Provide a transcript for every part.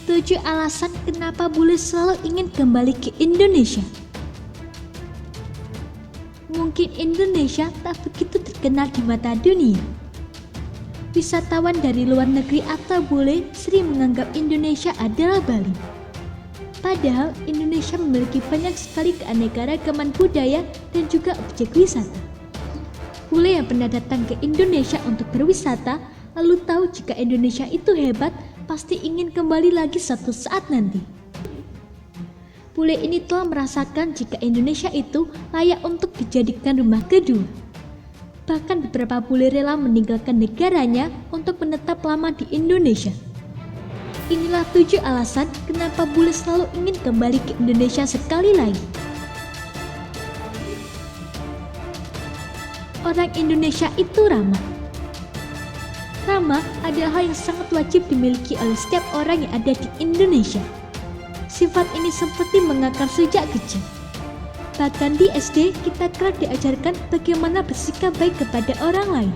7 alasan kenapa bule selalu ingin kembali ke Indonesia. Mungkin Indonesia tak begitu terkenal di mata dunia. Wisatawan dari luar negeri atau bule sering menganggap Indonesia adalah Bali. Padahal Indonesia memiliki banyak sekali keanekaragaman budaya dan juga objek wisata. Bule yang pernah datang ke Indonesia untuk berwisata lalu tahu jika Indonesia itu hebat, pasti ingin kembali lagi suatu saat nanti. Bule ini telah merasakan jika Indonesia itu layak untuk dijadikan rumah kedua. Bahkan beberapa bule rela meninggalkan negaranya untuk menetap lama di Indonesia. Inilah 7 alasan kenapa bule selalu ingin kembali ke Indonesia sekali lagi. Orang Indonesia itu ramah. Ramah adalah hal yang sangat wajib dimiliki oleh setiap orang yang ada di Indonesia. Sifat ini seperti mengakar sejak kecil. Bahkan di SD kita kerap diajarkan bagaimana bersikap baik kepada orang lain.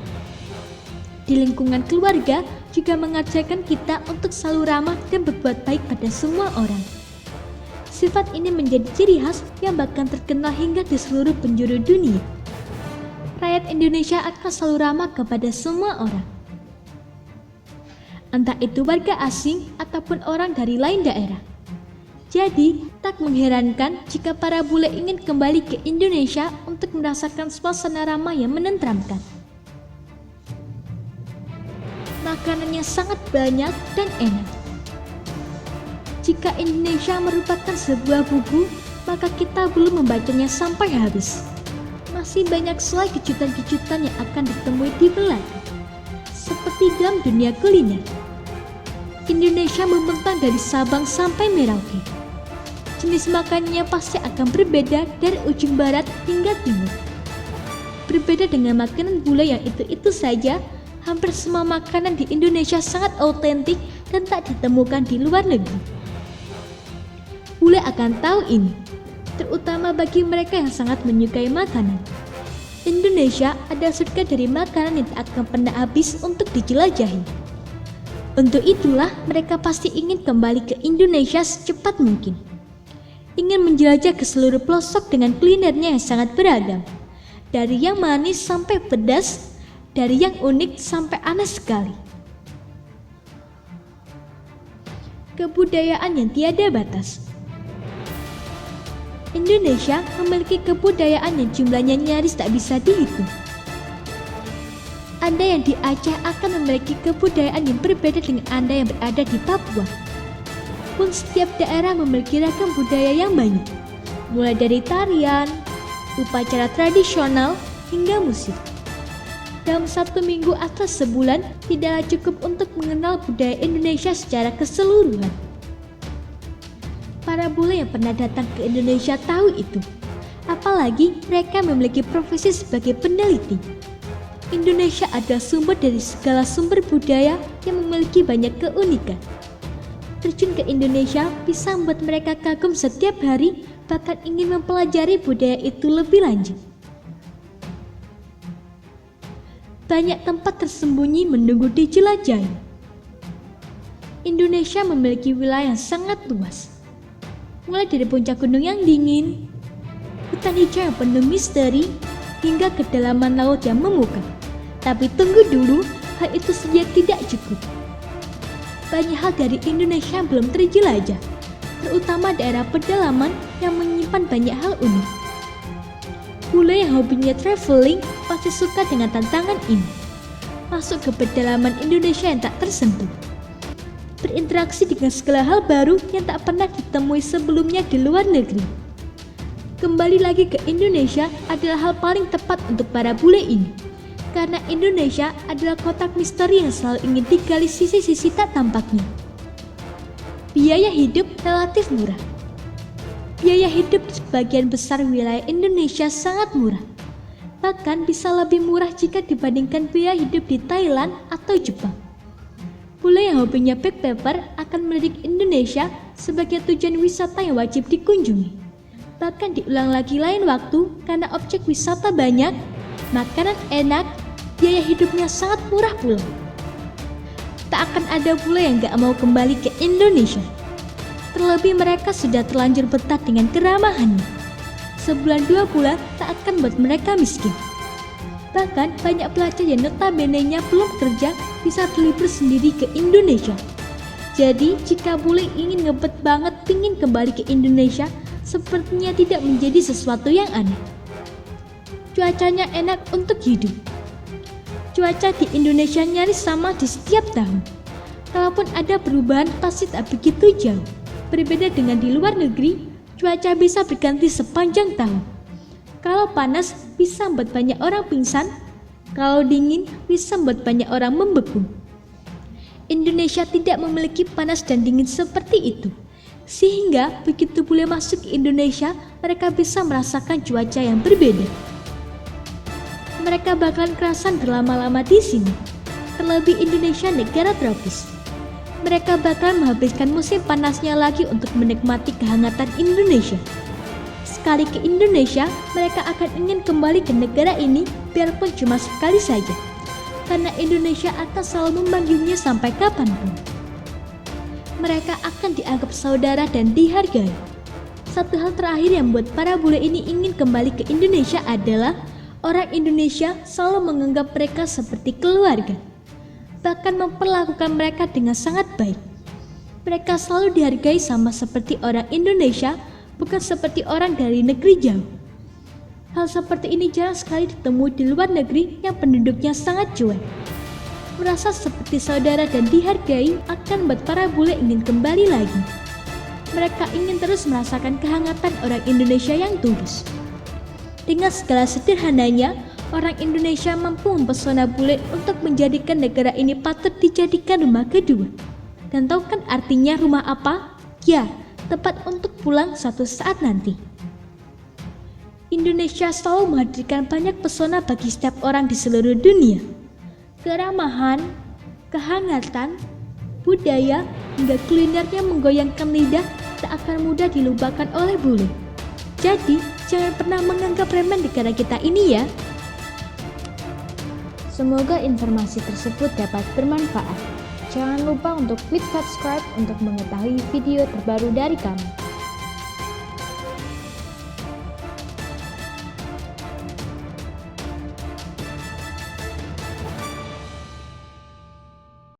Di lingkungan keluarga juga mengajarkan kita untuk selalu ramah dan berbuat baik pada semua orang. Sifat ini menjadi ciri khas yang bahkan terkenal hingga di seluruh penjuru dunia. Rakyat Indonesia akan selalu ramah kepada semua orang. Entah itu warga asing ataupun orang dari lain daerah. Jadi, tak mengherankan jika para bule ingin kembali ke Indonesia untuk merasakan suasana ramah yang menenteramkan. Makanannya sangat banyak dan enak. Jika Indonesia merupakan sebuah buku, maka kita belum membacanya sampai habis. Masih banyak sekali kejutan-kejutan yang akan ditemui di belakang. Seperti dalam dunia kuliner, Indonesia membentang dari Sabang sampai Merauke. Jenis makanannya pasti akan berbeda dari ujung barat hingga timur. Berbeda dengan makanan bule yang itu-itu saja, hampir semua makanan di Indonesia sangat autentik dan tak ditemukan di luar negeri. Bule akan tahu ini, terutama bagi mereka yang sangat menyukai makanan. Indonesia adalah surga dari makanan yang tak akan pernah habis untuk dijelajahi. Untuk itulah mereka pasti ingin kembali ke Indonesia secepat mungkin. Ingin menjelajah ke seluruh pelosok dengan kulinernya yang sangat beragam. Dari yang manis sampai pedas, dari yang unik sampai aneh sekali. Kebudayaan yang tiada batas. Indonesia memiliki kebudayaan yang jumlahnya nyaris tak bisa dihitung. Anda yang di Aceh akan memiliki kebudayaan yang berbeda dengan Anda yang berada di Papua. Pun setiap daerah memiliki ragam budaya yang banyak, mulai dari tarian, upacara tradisional, hingga musik. Dalam 1 minggu atau sebulan, tidaklah cukup untuk mengenal budaya Indonesia secara keseluruhan. Para bule yang pernah datang ke Indonesia tahu itu, apalagi mereka memiliki profesi sebagai peneliti. Indonesia adalah sumber dari segala sumber budaya yang memiliki banyak keunikan. Terjun ke Indonesia bisa membuat mereka kagum setiap hari, bahkan ingin mempelajari budaya itu lebih lanjut. Banyak tempat tersembunyi menunggu dijelajahi. Indonesia memiliki wilayah yang sangat luas. Mulai dari puncak gunung yang dingin, hutan hijau yang penuh misteri, hingga kedalaman laut yang memukau. Tapi tunggu dulu, hal itu saja tidak cukup. Banyak hal dari Indonesia belum terjelajah, terutama daerah pedalaman yang menyimpan banyak hal unik. Bule yang hobinya traveling pasti suka dengan tantangan ini. Masuk ke pedalaman Indonesia yang tak tersentuh. Berinteraksi dengan segala hal baru yang tak pernah ditemui sebelumnya di luar negeri. Kembali lagi ke Indonesia adalah hal paling tepat untuk para bule ini. Karena Indonesia adalah kotak misteri yang selalu ingin digali sisi-sisi tak tampaknya. Biaya hidup relatif murah. Biaya hidup di sebagian besar wilayah Indonesia sangat murah. Bahkan bisa lebih murah jika dibandingkan biaya hidup di Thailand atau Jepang. Bule yang hobinya backpacker akan melirik Indonesia sebagai tujuan wisata yang wajib dikunjungi. Bahkan diulang lagi lain waktu karena objek wisata banyak, makanan enak, biaya hidupnya sangat murah pula. Tak akan ada bule yang gak mau kembali ke Indonesia. Terlebih mereka sudah terlanjur betah dengan keramahannya. Sebulan 2 bulan tak akan buat mereka miskin. Bahkan banyak pelajar yang notabene-nya belum kerja bisa berlibur sendiri ke Indonesia. Jadi jika bule ingin ngebet banget pingin kembali ke Indonesia, sepertinya tidak menjadi sesuatu yang aneh. Cuacanya enak untuk hidup. Cuaca di Indonesia nyaris sama di setiap tahun. Kalaupun ada perubahan pasti tak begitu jauh. Berbeda dengan di luar negeri, cuaca bisa berganti sepanjang tahun. Kalau panas bisa membuat banyak orang pingsan, kalau dingin bisa membuat banyak orang membeku. Indonesia tidak memiliki panas dan dingin seperti itu. Sehingga begitu bule masuk ke Indonesia, mereka bisa merasakan cuaca yang berbeda. Mereka bakalan kerasan berlama-lama di sini. Terlebih Indonesia negara tropis. Mereka bakalan menghabiskan musim panasnya lagi untuk menikmati kehangatan Indonesia. Sekali ke Indonesia, mereka akan ingin kembali ke negara ini biarpun cuma sekali saja. Karena Indonesia akan selalu memanggilnya sampai kapanpun. Mereka akan dianggap saudara dan dihargai. Satu hal terakhir yang membuat para bule ini ingin kembali ke Indonesia adalah orang Indonesia selalu menganggap mereka seperti keluarga, bahkan memperlakukan mereka dengan sangat baik. Mereka selalu dihargai sama seperti orang Indonesia, bukan seperti orang dari negeri jauh. Hal seperti ini jarang sekali ditemui di luar negeri yang penduduknya sangat cuek. Merasa seperti saudara dan dihargai akan membuat para bule ingin kembali lagi. Mereka ingin terus merasakan kehangatan orang Indonesia yang tulus. Dengan segala sederhananya, orang Indonesia mampu mempesona bule untuk menjadikan negara ini patut dijadikan rumah kedua. Dan tahu kan artinya rumah apa? Ya, tempat untuk pulang suatu saat nanti. Indonesia selalu menghadirkan banyak pesona bagi setiap orang di seluruh dunia. Keramahan, kehangatan, budaya, hingga kulinernya menggoyangkan lidah tak akan mudah dilupakan oleh bule. Jadi, jangan pernah menganggap remeh negara kita ini ya. Semoga informasi tersebut dapat bermanfaat. Jangan lupa untuk klik subscribe untuk mengetahui video terbaru dari kami.